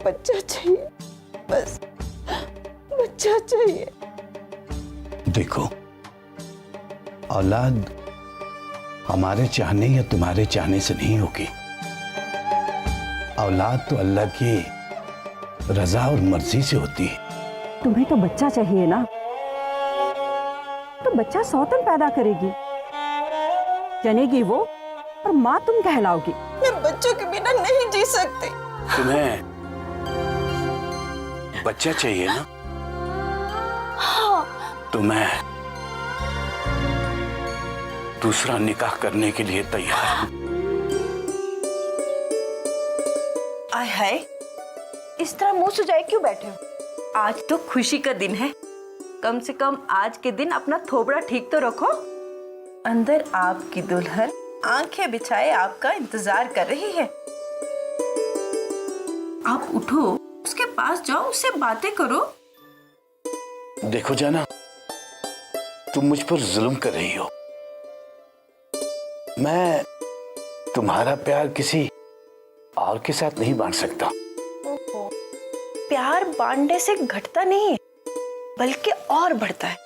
बच्चा चाहिए, बस बच्चा चाहिए। देखो, औलाद हमारे चाहने या तुम्हारे चाहने से नहीं होगी। औलाद तो अल्लाह की रजा और मर्जी से होती है। तुम्हें तो बच्चा चाहिए ना, तो बच्चा सौतन पैदा करेगी, जनेगी वो और माँ तुम कहलाओगी। मैं बच्चों के बिना नहीं जी सकती। तुम्हें बच्चा चाहिए ना? हाँ। तो मैं दूसरा निकाह करने के लिए तैयार हूं। आय हाय, इस तरह मुंह सुजाए क्यों बैठे हो? आज तो खुशी का दिन है, कम से कम आज के दिन अपना थोबड़ा ठीक तो रखो। अंदर आपकी दुल्हन आंखें बिछाए आपका इंतजार कर रही है। आप उठो, उसके पास जाओ, उससे बातें करो। देखो जाना, तुम मुझ पर जुल्म कर रही हो। मैं तुम्हारा प्यार किसी और के साथ नहीं बांट सकता। ओहो, प्यार बांटने से घटता नहीं है, बल्कि और बढ़ता है।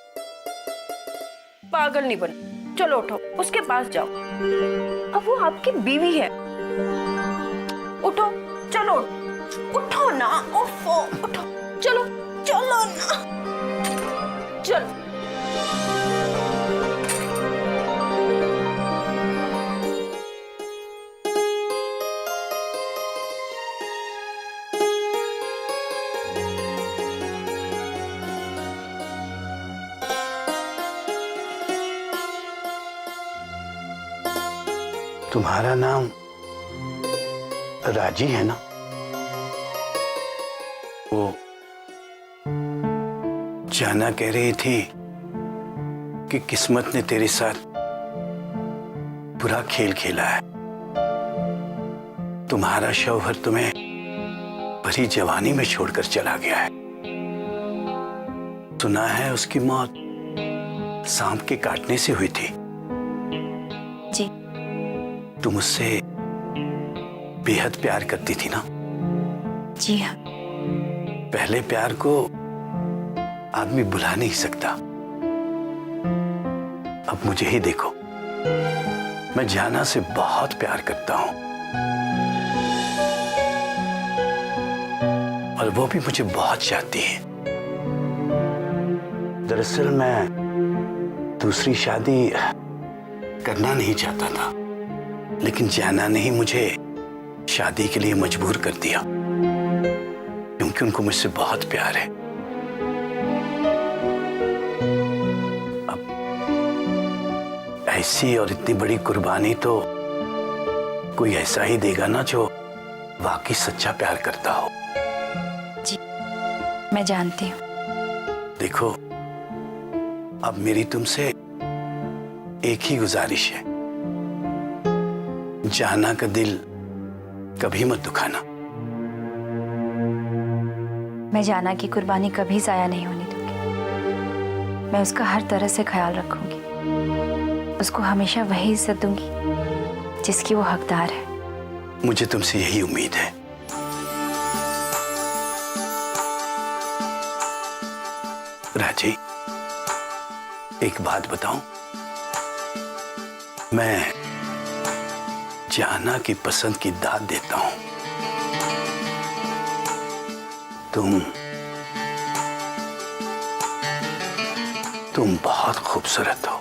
पागल नहीं बनो, चलो उठो, उसके पास जाओ। अब वो आपकी बीवी है। उठो, चलो उठो ना। ओफो, उठो, चलो चलो ना, चलो। तुम्हारा नाम राजी है ना? वो जाना कह रही थी कि किस्मत ने तेरे साथ बुरा खेल खेला है। तुम्हारा शौहर तुम्हें भरी जवानी में छोड़कर चला गया है। सुना है उसकी मौत सांप के काटने से हुई थी। जी। तुम उससे बेहद प्यार करती थी ना? जी हाँ। पहले प्यार को आदमी भुला नहीं सकता। अब मुझे ही देखो, मैं जाना से बहुत प्यार करता हूं और वो भी मुझे बहुत चाहती है। दरअसल मैं दूसरी शादी करना नहीं चाहता था, लेकिन जाना ने ही मुझे शादी के लिए मजबूर कर दिया, क्योंकि उनको मुझसे बहुत प्यार है। अब ऐसी और इतनी बड़ी कुर्बानी तो कोई ऐसा ही देगा ना जो वाकई सच्चा प्यार करता हो। जी, मैं जानती हूँ। देखो, अब मेरी तुमसे एक ही गुजारिश है, जाना का दिल कभी मत दुखाना। मैं जाना की कुर्बानी कभी जाया नहीं होने दूंगी। मैं उसका हर तरह से ख्याल रखूंगी, उसको हमेशा वही इज्जत दूंगी जिसकी वो हकदार है। मुझे तुमसे यही उम्मीद है। राजी, एक बात बताऊं, मैं जाना की पसंद की दाद देता हूं। तुम बहुत खूबसूरत हो।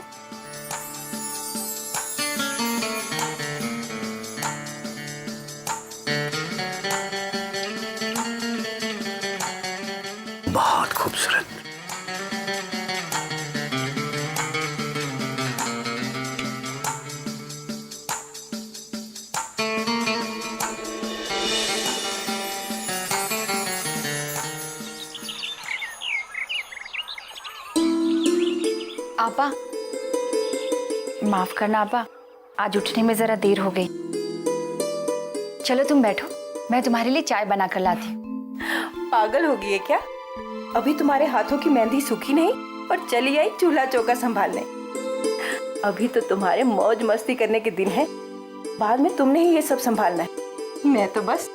बहुत खूबसूरत। आपा, माफ करना आपा, आज उठने में जरा देर हो गई। चलो तुम बैठो, मैं तुम्हारे लिए चाय बना कर लाती हूँ। पागल हो गई है क्या? अभी तुम्हारे हाथों की मेहंदी सूखी नहीं और चली आई चूल्हा चौका संभालने। अभी तो तुम्हारे मौज मस्ती करने के दिन है, बाद में तुमने ही ये सब संभालना है। मैं तो बस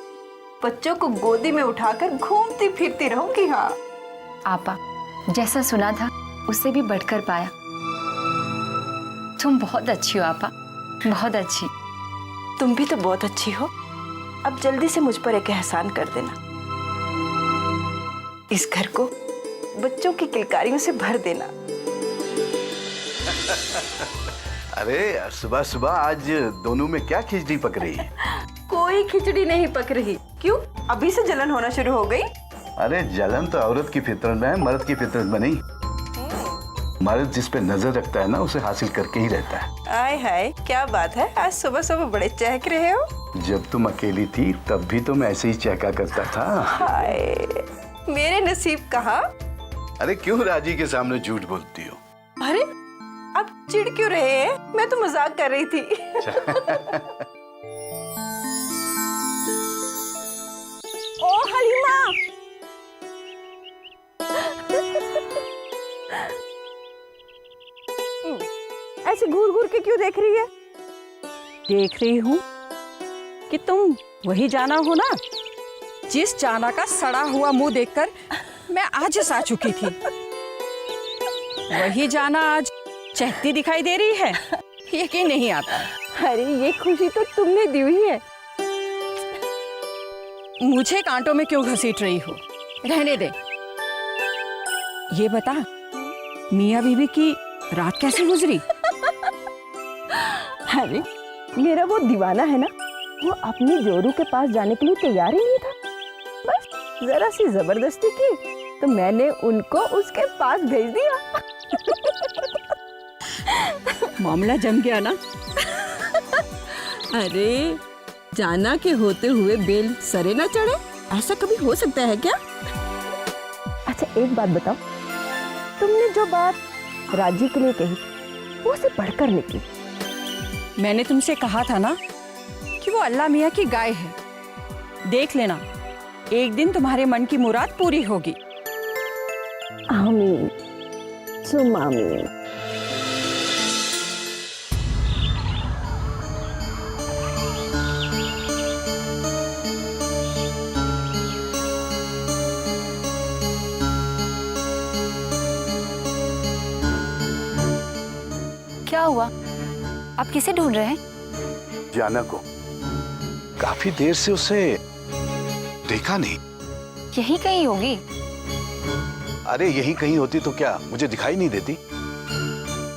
बच्चों को गोदी में उठाकर घूमती फिरती रहूंगी। हाँ आपा, जैसा सुना था उससे भी बढ़कर पाया। तुम बहुत अच्छी हो आपा, बहुत अच्छी। तुम भी तो बहुत अच्छी हो। अब जल्दी से मुझ पर एक एहसान कर देना, इस घर को बच्चों की किलकारियों से भर देना। अरे सुबह सुबह आज दोनों में क्या खिचड़ी पक रही है? कोई खिचड़ी नहीं पक रही। क्यों, अभी से जलन होना शुरू हो गई? अरे जलन तो औरत की फितरत में है, मर्द की फितरत में नहीं। मर्द जिस पे नजर रखता है ना, उसे हासिल करके ही रहता है। आय हाय, क्या बात है, आज सुबह सुबह बड़े चहक रहे हो। जब तुम अकेली थी तब भी तो मैं ऐसे ही चहका करता था। हाय, मेरे नसीब कहाँ। अरे क्यों राजी के सामने झूठ बोलती हो? अरे अब चिढ़ क्यों रहे हैं? मैं तो मजाक कर रही थी। ओ हलीमा, ऐसे घूर घूर के क्यों देख रही है? देख रही हूँ कि तुम वही जाना हो ना, जिस जाना का सड़ा हुआ मुंह देखकर मैं आज आ चुकी थी। वही जाना आज चहकती दिखाई दे रही है, यकीन नहीं आता। अरे ये खुशी तो तुमने दी हुई है। मुझे कांटों में क्यों घसीट रही हो? रहने दे। ये बता, मियाँ बीबी की रात कैसी गुजरी? अरे मेरा वो दीवाना है ना, वो अपनी जोरू के पास जाने के लिए तैयार ही नहीं था। बस जरा सी जबरदस्ती की तो मैंने उनको उसके पास भेज दिया। मामला जम गया ना? अरे जाना के होते हुए बेल सरे ना चढ़े, ऐसा कभी हो सकता है क्या? अच्छा एक बात बताओ, तुमने जो बात राजी के लिए कही वो उसे बढ़कर निकली। मैंने तुमसे कहा था ना कि वो अल्लाह मियाँ की गाय है। देख लेना, एक दिन तुम्हारे मन की मुराद पूरी होगी। आमीन सुम आमीन। क्या हुआ? आप किसे ढूंढ रहे हैं? जाना को। काफी देर से उसे देखा नहीं। यही कहीं होगी। अरे यही कहीं होती तो क्या मुझे दिखाई नहीं देती?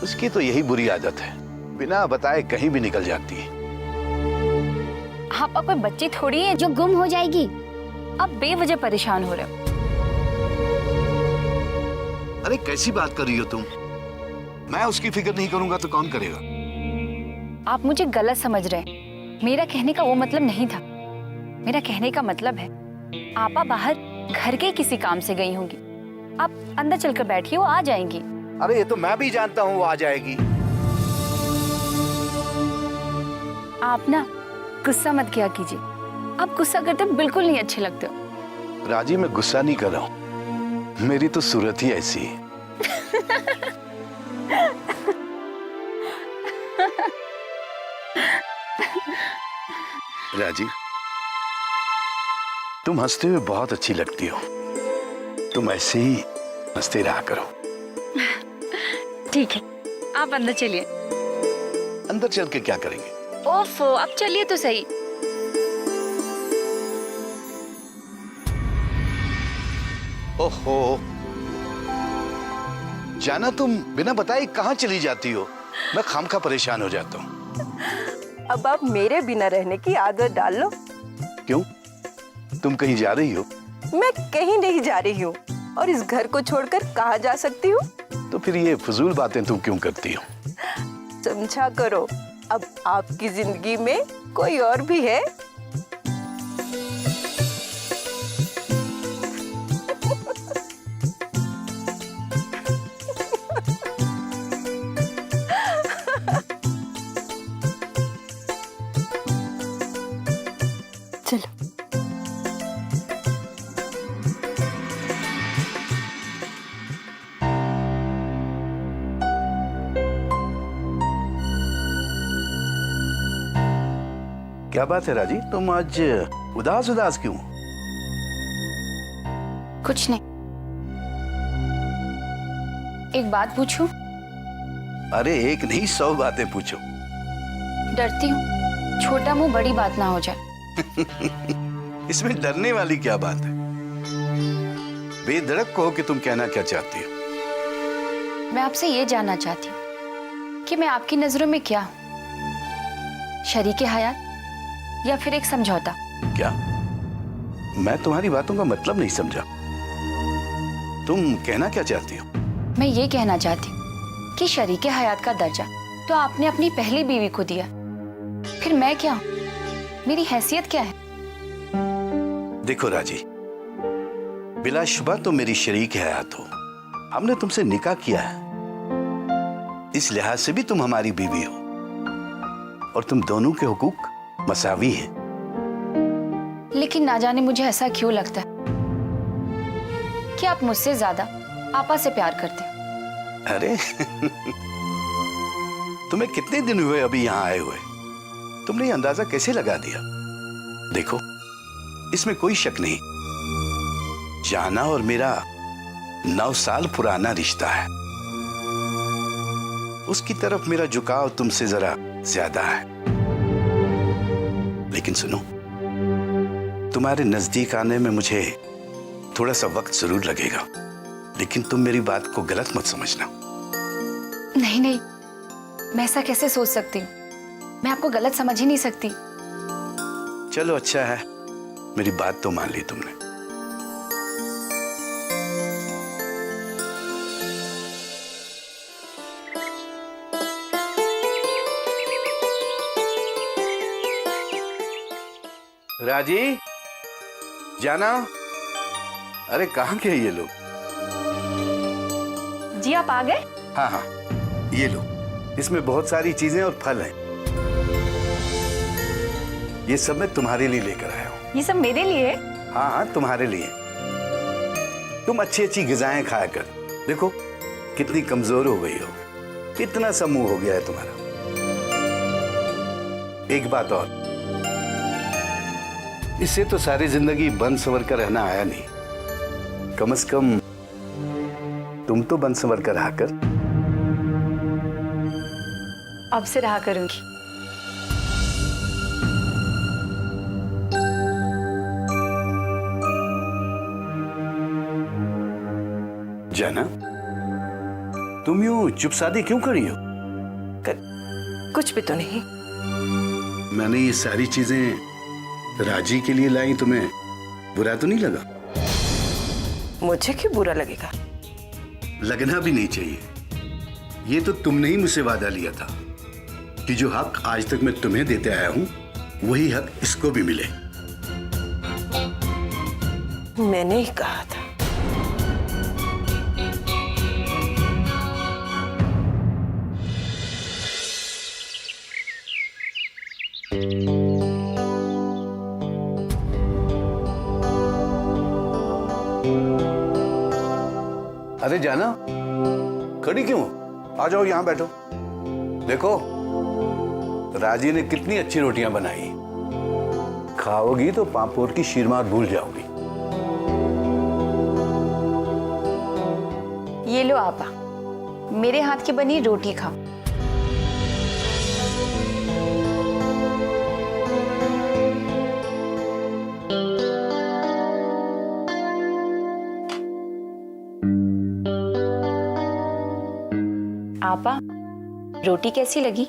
उसकी तो यही बुरी आदत है, बिना बताए कहीं भी निकल जाती है। आप कोई बच्ची थोड़ी है जो गुम हो जाएगी। आप बेवजह परेशान हो रहे हो। अरे कैसी बात कर रही हो तुम? मैं उसकी फिक्र नहीं करूंगा तो कौन करेगा? आप मुझे गलत समझ रहे हैं। मेरा कहने का वो मतलब नहीं था। मेरा कहने का मतलब है, आपा बाहर घर के किसी काम से गई होंगी। आप अंदर चलकर बैठिए, वो आ जाएंगी। अरे ये तो मैं भी जानता हूँ वो आ जाएगी। आप ना गुस्सा मत किया कीजिए। आप गुस्सा करते बिल्कुल नहीं अच्छे लगते हो। राजी मैं गुस्सा नहीं कर रहा हूँ, मेरी तो सूरत ही ऐसी है। राजी तुम हंसते हुए बहुत अच्छी लगती हो। तुम ऐसे ही हंसते रहा करो। ठीक है, आप अंदर चलिए। अंदर चल के क्या करेंगे? ओफो, आप चलिए तो सही। ओहो जाना, तुम बिना बताए कहाँ चली जाती हो? मैं खामखा परेशान हो जाता हूँ। अब आप मेरे बिना रहने की आदत डाल लो। क्यों, तुम कहीं जा रही हो? मैं कहीं नहीं जा रही हूँ, और इस घर को छोड़कर कहाँ जा सकती हूँ? तो फिर ये फजूल बातें तुम क्यों करती हो? समझा करो, अब आपकी जिंदगी में कोई और भी है। चलो क्या बात है राजी, तुम आज उदास उदास क्यों? कुछ नहीं। एक बात पूछूं? अरे एक नहीं 100 बातें पूछो। डरती हूँ छोटा मुंह बड़ी बात ना हो जाए। इसमें डरने वाली क्या बात है? बेधड़क कहो कि तुम कहना क्या चाहती हो। मैं आपसे ये जानना चाहती हूँ कि मैं आपकी नजरों में क्या हूँ, शरीके हयात या फिर एक समझौता? क्या? मैं तुम्हारी बातों का मतलब नहीं समझा। तुम कहना क्या चाहती हो? मैं ये कहना चाहती हूँ कि शरीके हयात का दर्जा तो आपने अपनी पहली बीवी को दिया, फिर मैं क्या हूँ, मेरी हैसियत क्या है? देखो राजी, बिलाशुबा तो मेरी शरीक हयात हो। हमने तुमसे निकाह किया है, इस लिहाज से भी तुम हमारी बीवी हो और तुम दोनों के हुकूक मसावी हैं। लेकिन ना जाने मुझे ऐसा क्यों लगता है कि आप मुझसे ज्यादा आपा से प्यार करते हो। अरे तुम्हें कितने दिन हुए अभी यहाँ आए हुए? तुमने ये अंदाजा कैसे लगा दिया? देखो, इसमें कोई शक नहीं, जाना और मेरा 9 साल पुराना रिश्ता है। उसकी तरफ मेरा झुकाव तुमसे जरा ज्यादा है। लेकिन सुनो, तुम्हारे नजदीक आने में मुझे थोड़ा सा वक्त जरूर लगेगा, लेकिन तुम मेरी बात को गलत मत समझना। नहीं नहीं, मैं ऐसा कैसे सोच सकती हूँ? मैं आपको गलत समझ ही नहीं सकती। चलो अच्छा है, मेरी बात तो मान ली तुमने। राजी, जाना, अरे कहाँ के ये लोग? जी आप आ गए? हाँ हाँ, ये लो, इसमें बहुत सारी चीजें और फल हैं। ये सब मैं तुम्हारे लिए लेकर आया हूँ। ये सब मेरे लिए? हाँ हाँ, तुम्हारे लिए। तुम अच्छी अच्छी ग़िज़ाएं खाया कर। देखो कितनी कमजोर हो गई हो, कितना सा मुंह हो गया है तुम्हारा। एक बात और, इससे तो सारी जिंदगी बन संवर कर रहना आया नहीं, कम से कम तुम तो बन संवर कर रहा कर। अब से रहा करूंगी। जाना, तुम यूं चुप सादी क्यों खड़ी हो? कुछ भी तो नहीं। मैंने ये सारी चीजें राजी के लिए लाई, तुम्हें बुरा तो नहीं लगा? मुझे क्यों बुरा लगेगा? लगना भी नहीं चाहिए। ये तो तुमने ही मुझसे वादा लिया था कि जो हक आज तक मैं तुम्हें देते आया हूं, वही हक इसको भी मिले। मैंने ही कहा था। अरे जाना, खड़ी क्यों? आ जाओ, यहां बैठो। देखो राजी ने कितनी अच्छी रोटियां बनाई, खाओगी तो पांपोर की शीरमार भूल जाओगी। ये लो आपा, मेरे हाथ की बनी रोटी खाओ। आपा, रोटी कैसी लगी?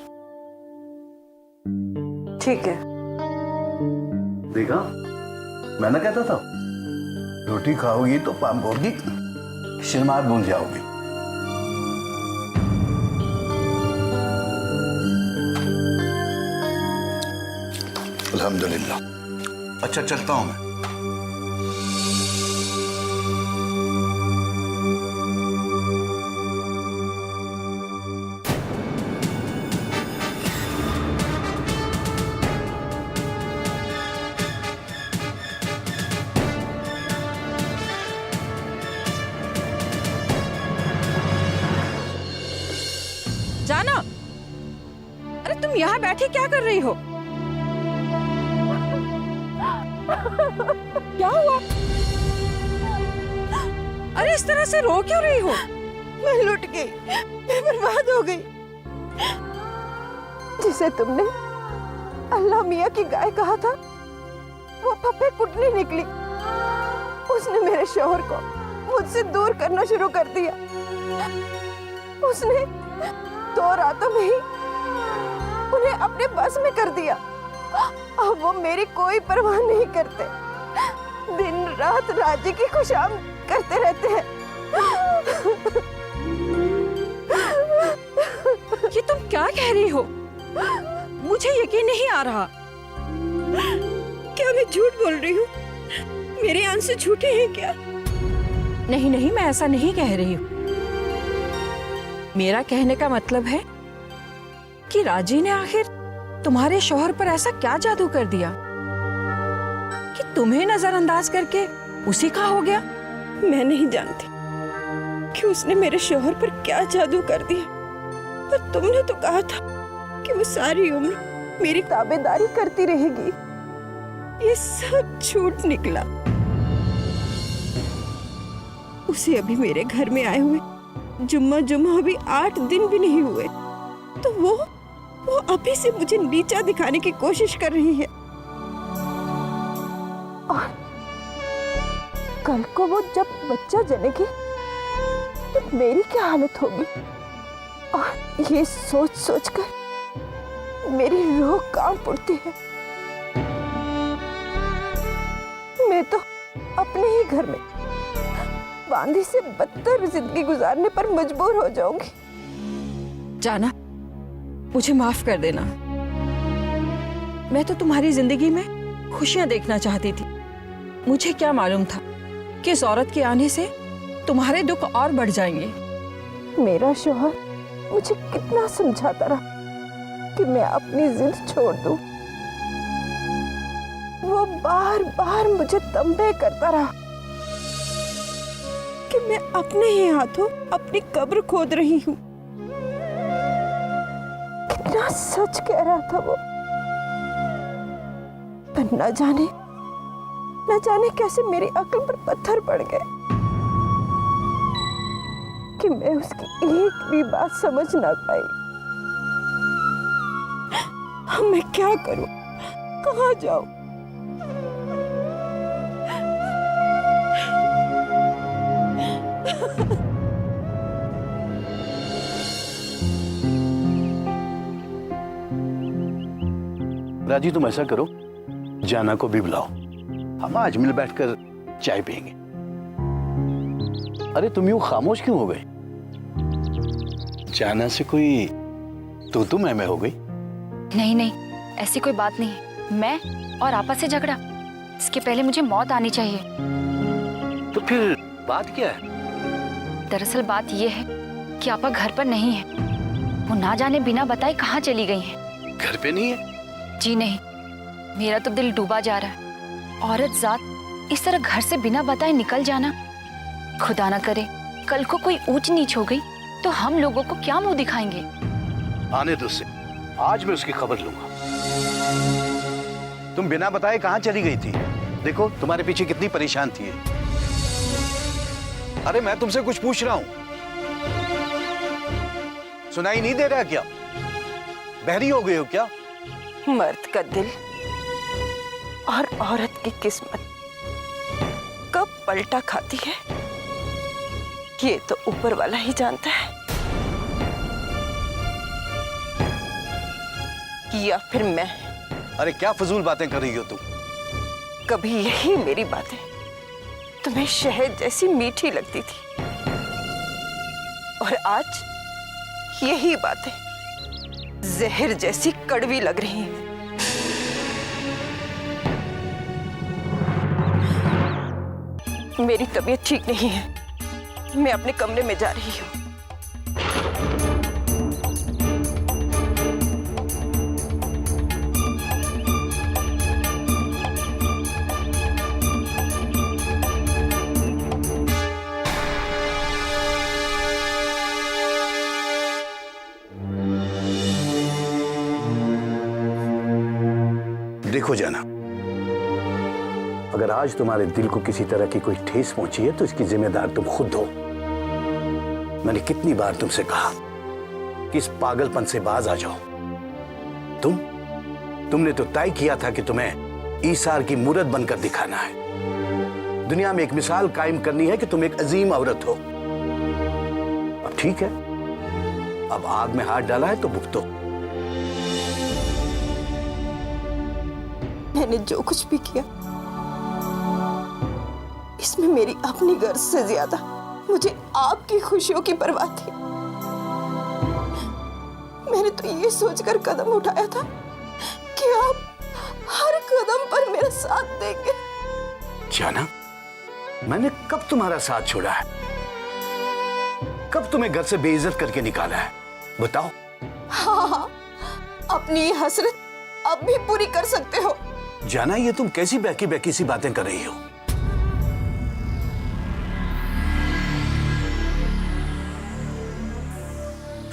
ठीक है। देखा, मैंने कहता था, रोटी खाओगी तो पांपोर की शीरमार भूल जाओगी। अल्हम्दुलिल्लाह। अच्छा चलता हूं मैं। जाना, अरे तुम यहाँ बैठी क्या कर रही हो? क्या हुआ? अरे इस तरह से रो क्यों रही हो? मैं लुट गई, मैं बर्बाद हो गई। जिसे तुमने अल्लाह मियाँ की गाय कहा था, वो फफे कुटनी निकली। उसने मेरे शौहर को मुझसे दूर करना शुरू कर दिया। उसने 2 रातों में ही उन्हें अपने बस में कर दिया। अब वो मेरी कोई परवाह नहीं करते, दिन रात राजी की खुशाम करते रहते हैं। ये तुम क्या कह रही हो? मुझे यकीन नहीं आ रहा। क्या मैं झूठ बोल रही हूँ? मेरे आंसू झूठे हैं क्या? नहीं नहीं, मैं ऐसा नहीं कह रही हूँ। मेरा कहने का मतलब है कि राजी ने आखिर तुम्हारे शौहर पर ऐसा क्या जादू कर दिया कि तुम्हें नजरअंदाज करके उसी का हो गया? मैं नहीं जानती कि उसने मेरे शौहर पर क्या जादू कर दिया, पर तुमने तो कहा था कि वो सारी उम्र मेरी ताबेदारी करती रहेगी। ये सब झूठ निकला। उसे अभी मेरे घर में आए हुए जुम्मा अभी 8 दिन भी नहीं हुए, तो वो अभी से मुझे नीचा दिखाने की कोशिश कर रही है। और कल को वो जब बच्चा जनेगी तो मेरी क्या हालत होगी? और ये सोच सोच कर मेरी रूह कांप उठती है। मैं तो अपने ही घर में बांदी से बदतर जिंदगी गुजारने पर मजबूर हो जाऊंगी। जाना, मुझे माफ कर देना। मैं तो तुम्हारी जिंदगी में खुशियां देखना चाहती थी। मुझे क्या मालूम था कि इस औरत के आने से तुम्हारे दुख और बढ़ जाएंगे। मेरा शौहर मुझे कितना समझाता रहा कि मैं अपनी जिद छोड़ दूं। वो बार बार मुझे तंबे करता रहा कि मैं अपने ही हाथों अपनी कब्र खोद रही हूँ। कितना सच कह रहा था वो, पर न जाने कैसे मेरी अक्ल पर पत्थर पड़ गए कि मैं उसकी एक भी बात समझ ना पाई। अब मैं क्या करूं? कहाँ जाऊं? राजी, तुम ऐसा करो, जाना को भी बुलाओ, हम आज मिल बैठकर चाय पियेंगे। अरे तुम यूं खामोश क्यों हो गए? जाना से कोई तू मैं हो गई? नहीं नहीं, ऐसी कोई बात नहीं है। मैं और आपस से झगड़ा, इसके पहले मुझे मौत आनी चाहिए। तो फिर बात क्या है? दरअसल बात यह है कि आपा घर पर नहीं है। वो ना जाने बिना बताए कहाँ चली गई हैं। घर पे नहीं है? जी नहीं, मेरा तो दिल डूबा जा रहा है। औरत जात इस तरह घर से बिना बताए निकल जाना, खुदा ना करे कल को कोई ऊंच नीच हो गई तो हम लोगों को क्या मुंह दिखाएंगे? आने दो उसे, आज मैं उसकी खबर लूंगा। तुम बिना बताए कहाँ चली गई थी? देखो तुम्हारे पीछे कितनी परेशान थी। अरे मैं तुमसे कुछ पूछ रहा हूं, सुनाई नहीं दे रहा क्या? बहरी हो गई हो क्या? मर्द का दिल और औरत की किस्मत कब पलटा खाती है, ये तो ऊपर वाला ही जानता है। या फिर मैं? अरे क्या फजूल बातें कर रही हो तुम? कभी यही मेरी बातें तुम्हें शहद जैसी मीठी लगती थी, और आज यही बातें जहर जैसी कड़वी लग रही हैं। मेरी तबीयत ठीक नहीं है, मैं अपने कमरे में जा रही हूँ। देखो जाना, अगर आज तुम्हारे दिल को किसी तरह की कोई ठेस पहुंची है तो इसकी जिम्मेदार तुम खुद हो। मैंने कितनी बार तुमसे कहा कि इस पागलपन से बाज आ जाओ। तुमने तो तय किया था कि तुम्हें ईसार की मूरत बनकर दिखाना है, दुनिया में एक मिसाल कायम करनी है कि तुम एक अजीम औरत हो। अब ठीक है, अब आग में हाथ डाला है तो भुगतो। मैंने जो कुछ भी किया इसमें मेरी अपनी गर्ज से ज्यादा मुझे आपकी खुशियों की परवाह थी। मैंने तो ये सोचकर कदम उठाया था कि आप हर कदम पर मेरा साथ देंगे। जाना, मैंने कब तुम्हारा साथ छोड़ा है? कब तुम्हें घर से बेइज्जत करके निकाला है? बताओ। हाँ, अपनी ये हसरत अब भी पूरी कर सकते हो। जाना, ये तुम कैसी बहकी बहकी सी बातें कर रही हो?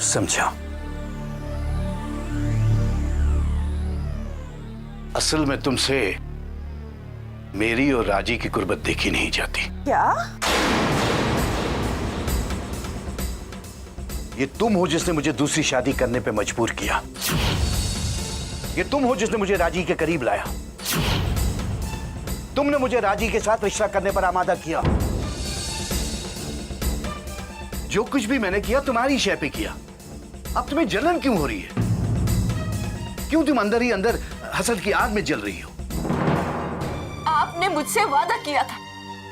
समझा, असल में तुमसे मेरी और राजी की कुर्बत देखी नहीं जाती। क्या? ये तुम हो जिसने मुझे दूसरी शादी करने पे मजबूर किया। ये तुम हो जिसने मुझे राजी के करीब लाया। तुमने मुझे राजी के साथ रिश्ता करने पर आमादा किया। जो कुछ भी मैंने किया तुम्हारी शय पे किया। अब तुम्हें जलन क्यों हो रही है? क्यों तुम अंदर ही अंदर हसद की आग में जल रही हो? आपने मुझसे वादा किया था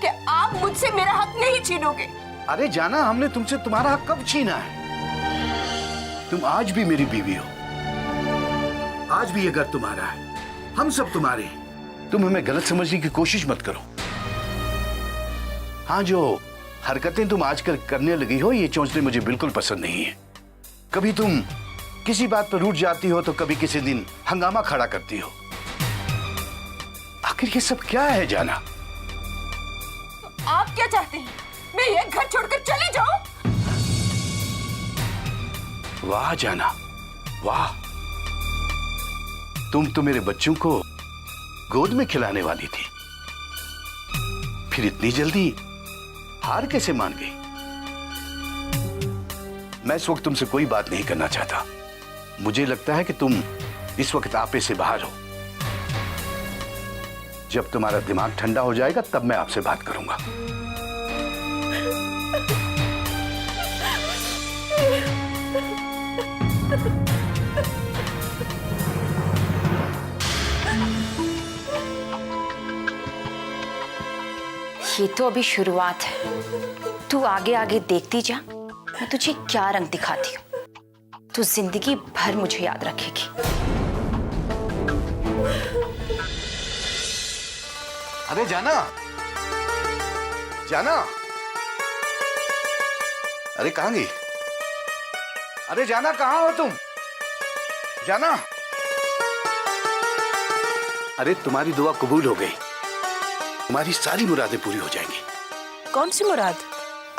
कि आप मुझसे मेरा हक नहीं छीनोगे। अरे जाना, हमने तुमसे तुम्हारा हक कब छीना है? तुम आज भी मेरी बीवी हो, आज भी ये घर तुम्हारा है, हम सब तुम्हारे हैं। तुम हमें गलत समझने की कोशिश मत करो। हाँ, जो हरकतें तुम आजकल करने लगी हो ये चौंचने मुझे बिल्कुल पसंद नहीं है। कभी तुम किसी बात पर रूठ जाती हो तो कभी किसी दिन हंगामा खड़ा करती हो। आखिर ये सब क्या है जाना? आप क्या चाहते हैं? मैं ये घर छोड़कर चली जाऊं? वाह जाना, वाह। तुम तो मेरे बच्चों को गोद में खिलाने वाली थी, फिर इतनी जल्दी हार कैसे मान गई? मैं इस वक्त तुमसे कोई बात नहीं करना चाहता। मुझे लगता है कि तुम इस वक्त आपे से बाहर हो। जब तुम्हारा दिमाग ठंडा हो जाएगा तब मैं आपसे बात करूंगा। ये तो अभी शुरुआत है। तू आगे आगे देखती जा, मैं तुझे क्या रंग दिखाती हूँ। तू जिंदगी भर मुझे याद रखेगी। अरे जाना, जाना, अरे कहां गई? अरे जाना, कहां हो तुम? जाना, अरे तुम्हारी दुआ कबूल हो गई, तुम्हारी सारी मुरादें पूरी हो जाएंगी। कौन सी मुराद?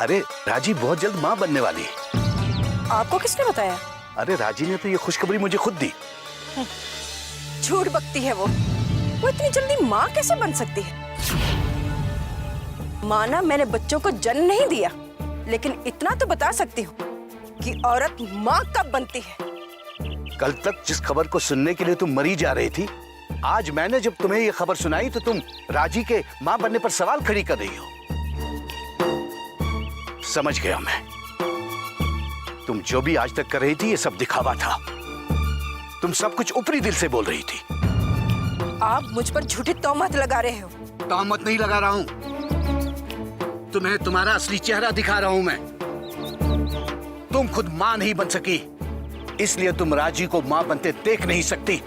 अरे राजी बहुत जल्द मां बनने वाली है। आपको किसने बताया? अरे राजी ने तो ये खुशखबरी मुझे खुद दी। झूठ बकती है वो इतनी जल्दी माँ कैसे बन सकती है? माना मैंने बच्चों को जन्म नहीं दिया, लेकिन इतना तो बता सकती हूँ कि औरत माँ कब बनती है। कल तक जिस खबर को सुनने के लिए तुम मरी जा रही थी, आज मैंने जब तुम्हें ये खबर सुनाई तो तुम राजी के मां बनने पर सवाल खड़ी कर रही हो। समझ गया मैं, तुम जो भी आज तक कर रही थी ये सब दिखावा था। तुम सब कुछ ऊपरी दिल से बोल रही थी। आप मुझ पर झूठी तोहमत लगा रहे हो। तोहमत नहीं लगा रहा हूं, तुम्हें तुम्हारा असली चेहरा दिखा रहा हूं मैं। तुम खुद मां नहीं बन सकी, इसलिए तुम राजी को मां बनते देख नहीं सकती।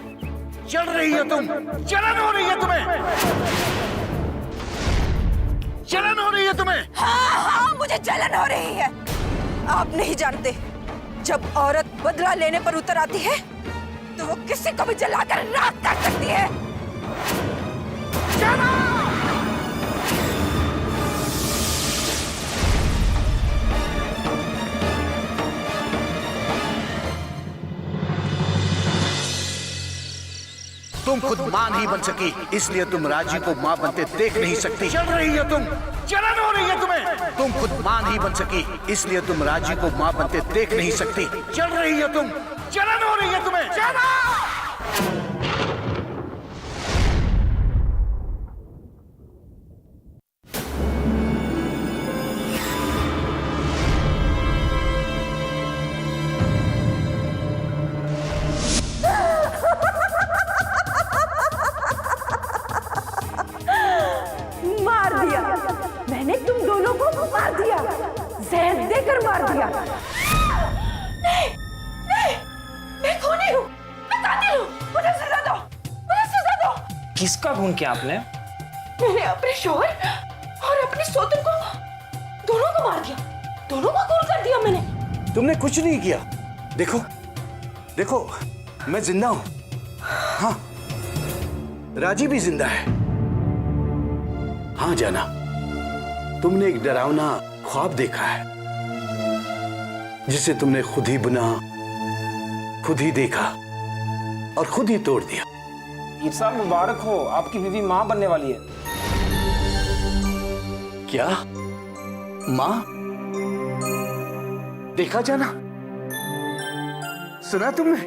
चल रही हो तुम, जलन हो रही है तुम्हें, जलन हो रही है तुम्हें। हाँ, मुझे जलन हो रही है। आप नहीं जानते, जब औरत बदला लेने पर उतर आती है तो वो किसी को भी जलाकर राख कर सकती है। तुम खुद मां नहीं बन सकी, इसलिए तुम राजी को मां बनते देख नहीं सकती। चल रही हो तुम, जलन हो रही है तुम्हें। तुम खुद मां नहीं बन सकी, इसलिए तुम राजी को मां बनते देख नहीं सकती। चल रही हो तुम, जलन हो रही है तुम्हें। चलो! मार दिया मैंने, तुम दोनों को मार दिया, जहर देकर मार दिया। नहीं, नहीं, मैं खूनी हूँ, मैं कातिल हूँ, मुझे सजा दो, मुझे सजा दो। किसका खून किया आपने? मैंने अपने शौहर और अपनी सौतन को, दोनों को मार दिया, दोनों को खून कर दिया मैंने। तुमने कुछ नहीं किया। देखो, देखो, मैं जिंदा हूं। हाँ, राजी भी जिंदा है। हाँ जाना, तुमने एक डरावना ख्वाब देखा है, जिसे तुमने खुद ही बुना, खुद ही देखा और खुद ही तोड़ दिया। ईद साहब मुबारक हो, आपकी बीवी मां बनने वाली है। क्या? मां? देखा जाना? सुना तुमने?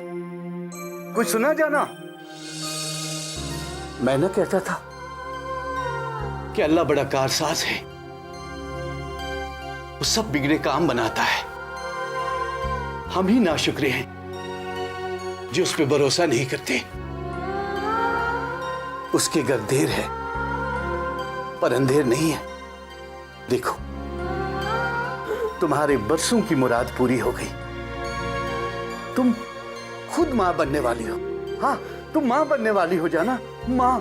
कुछ सुना जाना? मैं ना कहता था कि अल्लाह बड़ा कारसाज है, वो सब बिगड़े काम बनाता है। हम ही नाशुक्रे हैं जो उस पे भरोसा नहीं करते। उसके घर देर है पर अंधेर नहीं है। देखो, तुम्हारे बरसों की मुराद पूरी हो गई। तुम खुद मां बनने वाली हो। हाँ, तुम मां बनने वाली हो जाना, मां।